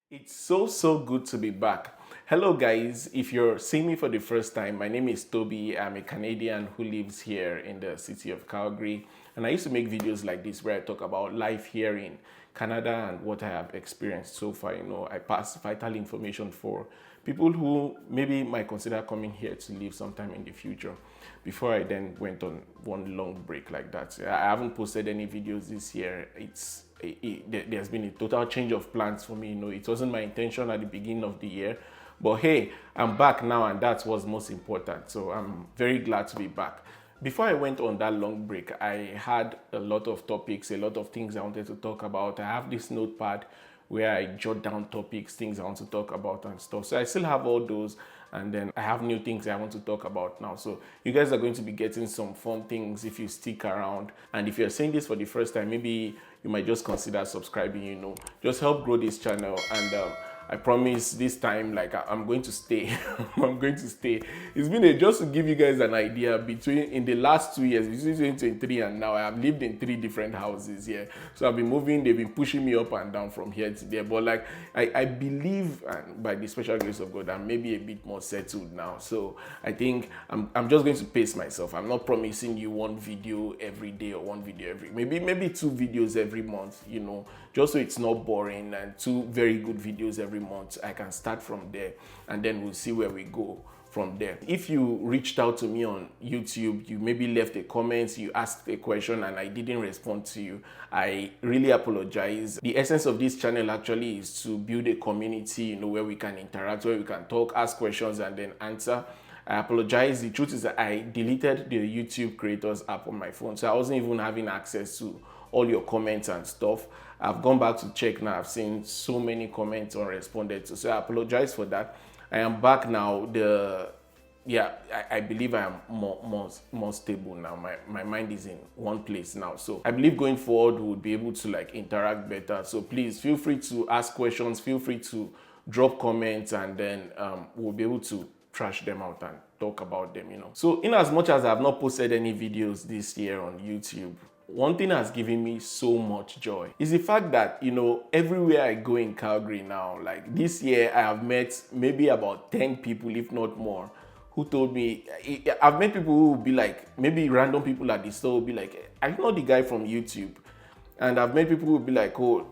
It's so good to be back. Hello, guys. If you're seeing me for the first time, my name is Toby. I'm a Canadian who lives here in the city of Calgary. And I used to make videos like this where I talk about life here in Canada and what I have experienced so far. I pass vital information for people who maybe might consider coming here to live sometime in the future. Before I then went on one long break like that, I haven't posted any videos this year. There's been a total change of plans for me. It wasn't my intention at the beginning of the year, but hey, I'm back now, and that's what's most important. So I'm very glad to be back. Before I went on that long break, I had a lot of topics, a lot of things I wanted to talk about. I have this notepad where I jot down topics, things I want to talk about and stuff. So I still have all those, and then I have new things I want to talk about now. So you guys are going to be getting some fun things if you stick around. And if you're saying this for the first time, maybe you might just consider subscribing. Just help grow this channel. And I promise this time, like I'm going to stay. I'm going to stay. It's been just to give you guys an idea, between in the last 2 years, between 2023 and now, I have lived in 3 different houses here. So I've been moving, they've been pushing me up and down from here to there. But like I believe, and by the special grace of God, I'm maybe a bit more settled now. So I think I'm just going to pace myself. I'm not promising you one video every day or one video every, maybe 2 videos every month, just so it's not boring, and 2 very good videos every month. I can start from there, and then we'll see where we go from there. If you reached out to me on YouTube, you maybe left a comment, you asked a question and I didn't respond to you, I really apologize. The essence of this channel actually is to build a community, where we can interact, where we can talk, ask questions, and then answer. I apologize. The truth is that I deleted the YouTube Creators app on my phone, so I wasn't even having access to all your comments and stuff. I've gone back to check now. I've seen so many comments unresponded to, so I apologize for that. I am back now. I believe I am more stable now. My mind is in one place now. So I believe going forward we'll be able to interact better. So please feel free to ask questions, feel free to drop comments, and then we'll be able to trash them out and talk about them. So in as much as I have not posted any videos this year on YouTube, one thing that's giving me so much joy is the fact that, everywhere I go in Calgary now, like this year, I have met maybe about 10 people, if not more, who told me, I've met people who will be like, maybe random people at the store will be like, "Are you not the guy from YouTube?" And I've met people who will be like, "Oh,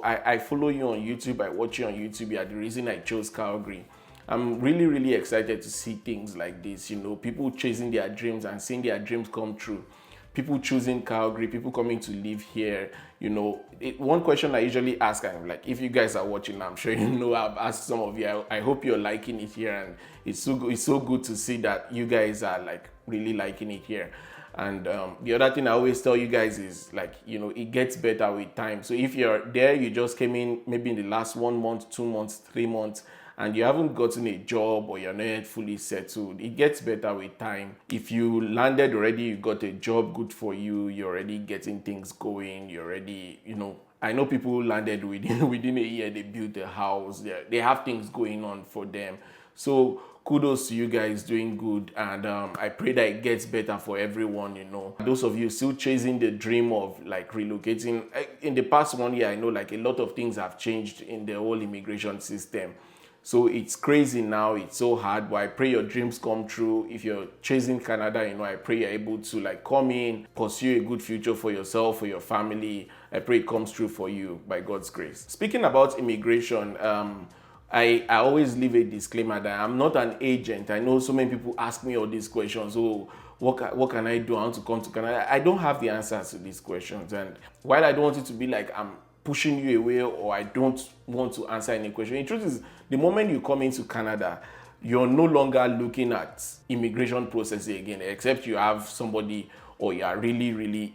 I follow you on YouTube, I watch you on YouTube, you're the reason I chose Calgary." I'm really, really excited to see things like this, people chasing their dreams and seeing their dreams come true. People choosing Calgary, people coming to live here. One question I usually ask, and like, if you guys are watching, I'm sure I've asked some of you. I hope you're liking it here, and it's so good to see that you guys are like really liking it here. And the other thing I always tell you guys is it gets better with time. So if you're there, you just came in maybe in the last 1 month, 2 months, 3 months, and you haven't gotten a job or you're not yet fully settled, it gets better with time. If you landed already, you got a job, good for you, you're already getting things going, you're already, I know people who landed within a year, they built a house, they have things going on for them. So kudos to you guys doing good, and I pray that it gets better for everyone. Those of you still chasing the dream of relocating, in the past 1 year, I know a lot of things have changed in the whole immigration system. So it's crazy now, it's so hard, but I pray your dreams come true. If you're chasing Canada, I pray you're able to come in, pursue a good future for yourself, for your family. I pray it comes true for you by God's grace. Speaking about immigration, I always leave a disclaimer that I'm not an agent. I know so many people ask me all these questions. Oh, what can I do? I want to come to Canada. I don't have the answers to these questions. And while I don't want it to be like I'm pushing you away or I don't want to answer any question, the truth is, the moment you come into Canada, you're no longer looking at immigration processing again, except you have somebody or you are really, really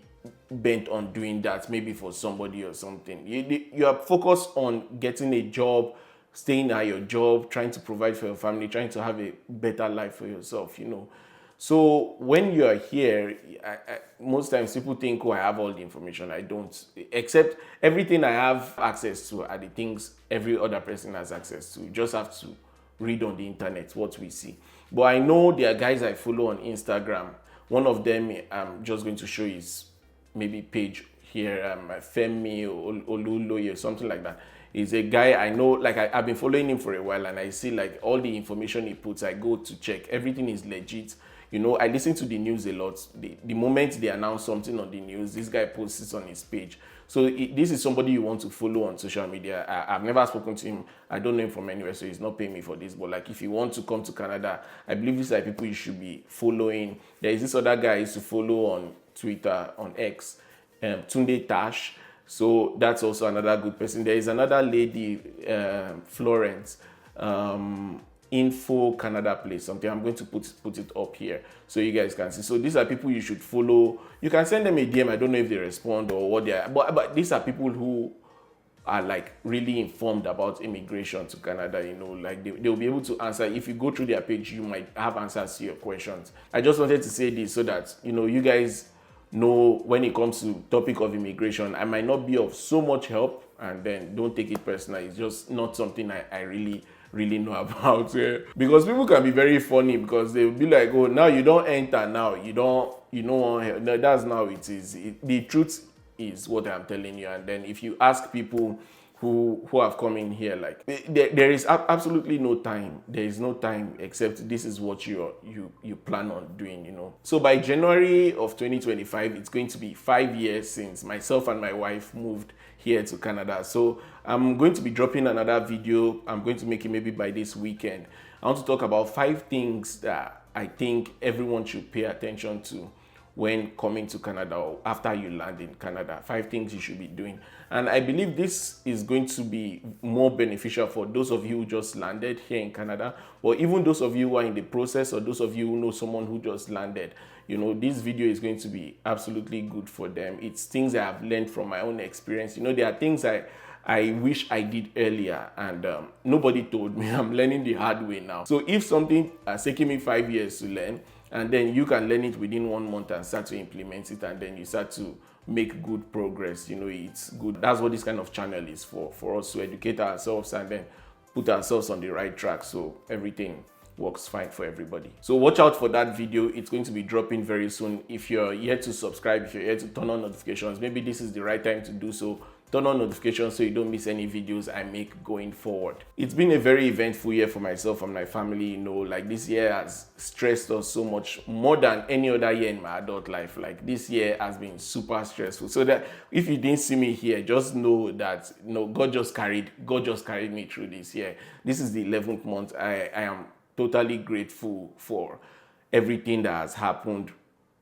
bent on doing that, maybe for somebody or something. You are focused on getting a job, staying at your job, trying to provide for your family, trying to have a better life for yourself. So when you are here, most times people think, oh, I have all the information. I don't. Except everything I have access to are the things every other person has access to. You just have to read on the internet what we see. But I know there are guys I follow on Instagram. One of them, I'm just going to show his maybe page here, Femi Oluloye, something like that. He's a guy I know, like I've been following him for a while, and I see like all the information he puts, I go to check. Everything is legit. You know, I listen to the news a lot. The moment they announce something on the news, this guy posts it on his page. So this is somebody you want to follow on social media. I've never spoken to him. I don't know him from anywhere, so he's not paying me for this. But like, if you want to come to Canada, I believe these are people you should be following. There is this other guy I used to follow on Twitter, on X, Tunde Tash. So that's also another good person. There is another lady, Florence, Info Canada Place, something. I'm going to put it up here so you guys can see. So these are people you should follow. You can send them a DM. I don't know if they respond or what they are, but these are people who are like really informed about immigration to Canada. You know, like they'll be able to answer. If you go through their page, you might have answers to your questions. I just wanted to say this so that, you know, you guys know when it comes to topic of immigration, I might not be of so much help, and then don't take it personal. It's just not something I really know about. Because people can be very funny, because they'll be like, oh, now you don't enter, now you don't want help. No, that's not how it is. The truth is what I'm telling you. And then if you ask people who have come in here, like there is absolutely no time. There is no time except this is what you plan on doing, you know. So by January of 2025, it's going to be 5 years since myself and my wife moved here to Canada. So I'm going to be dropping another video. I'm going to make it maybe by this weekend. I want to talk about 5 things that I think everyone should pay attention to when coming to Canada, or after you land in Canada. 5 things you should be doing. And I believe this is going to be more beneficial for those of you who just landed here in Canada, or even those of you who are in the process, or those of you who know someone who just landed. You know, this video is going to be absolutely good for them. It's things I have learned from my own experience. You know, there are things I wish I did earlier, and nobody told me. I'm learning the hard way now. So if something has taken me 5 years to learn, and then you can learn it within 1 month and start to implement it, and then you start to make good progress, you know, it's good. That's what this kind of channel is for us to educate ourselves and then put ourselves on the right track, so everything works fine for everybody. So watch out for that video. It's going to be dropping very soon. If you're yet to subscribe, if you're yet to turn on notifications, maybe this is the right time to do so. Turn on notifications so you don't miss any videos I make going forward. It's been a very eventful year for myself and my family. You know, like this year has stressed us so much, more than any other year in my adult life. Like this year has been super stressful. So that if you didn't see me here, just know that, you know, God just carried me through this year. This is the 11th month. I am totally grateful for everything that has happened.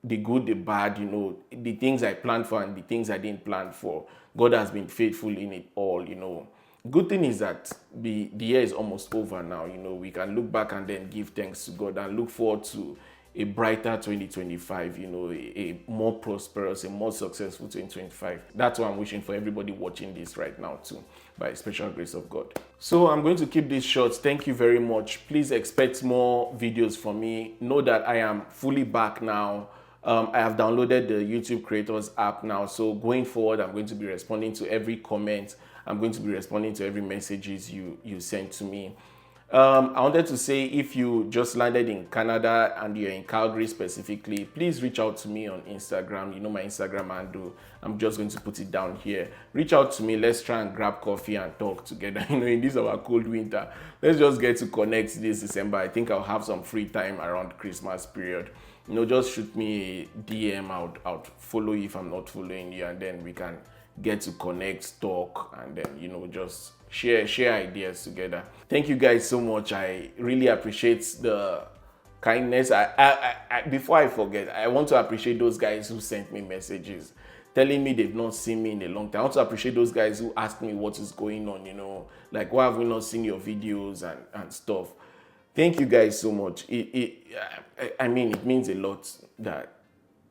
The good, the bad, you know, the things I planned for and the things I didn't plan for. God has been faithful in it all, you know. Good thing is that the year is almost over now, you know. We can look back and then give thanks to God and look forward to a brighter 2025, you know, a more prosperous, a more successful 2025. That's what I'm wishing for everybody watching this right now too, by special grace of God. So I'm going to keep this short. Thank you very much. Please expect more videos from me. Know that I am fully back now. I have downloaded the YouTube Creators app now, so going forward, I'm going to be responding to every comment. I'm going to be responding to every messages you send to me. I wanted to say, if you just landed in Canada and you're in Calgary specifically, please reach out to me on Instagram. You know my Instagram handle. I'm just going to put it down here. Reach out to me. Let's try and grab coffee and talk together. You know, in this our cold winter, let's just get to connect this December. I think I'll have some free time around Christmas period. You know, just shoot me a DM. I'll follow you if I'm not following you, and then we can get to connect, talk, and then, you know, just share ideas together. Thank you guys so much. I really appreciate the kindness. I before I forget, I want to appreciate those guys who sent me messages telling me they've not seen me in a long time. I want to appreciate those guys who asked me what is going on, you know, like, why have we not seen your videos and stuff. Thank you guys so much. I mean, it means a lot that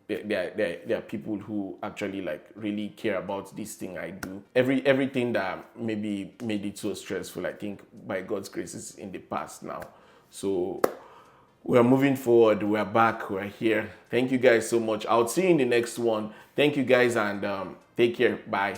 there are people who actually like really care about this thing I do. Everything that maybe made it so stressful, I think by God's grace is in the past now. So we're moving forward. We're back. We're here. Thank you guys so much. I'll see you in the next one. Thank you guys, and take care. Bye.